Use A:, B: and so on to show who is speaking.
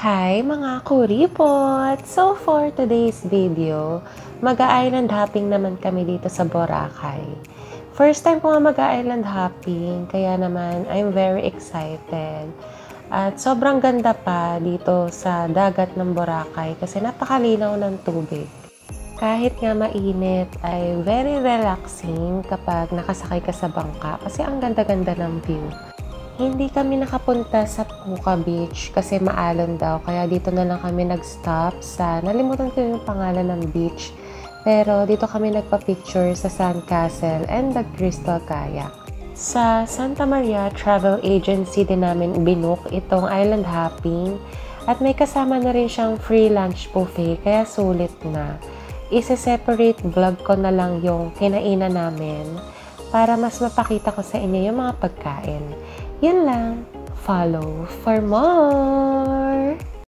A: Hi mga kuripot! So for today's video, mag-island hopping naman kami dito sa Boracay. First time ko nga mag-island hopping, kaya naman I'm very excited. At sobrang ganda pa dito sa dagat ng Boracay kasi napakalinaw ng tubig. Kahit nga mainit ay very relaxing kapag nakasakay ka sa bangka kasi ang ganda-ganda ng view. Hindi kami nakapunta sa Puka Beach kasi maalon daw. Kaya dito na lang kami nag-stop sa, nalimutan ko yung pangalan ng beach. Pero dito kami nagpa-picture sa Sandcastle and the Crystal Kayak. Sa Santa Maria Travel Agency din namin binook itong island hopping. At may kasama na rin siyang free lunch buffet kaya sulit na. Isa-separate vlog ko na lang yung kinainan namin para mas mapakita ko sa inyo yung mga pagkain. Yun lang. Follow for more!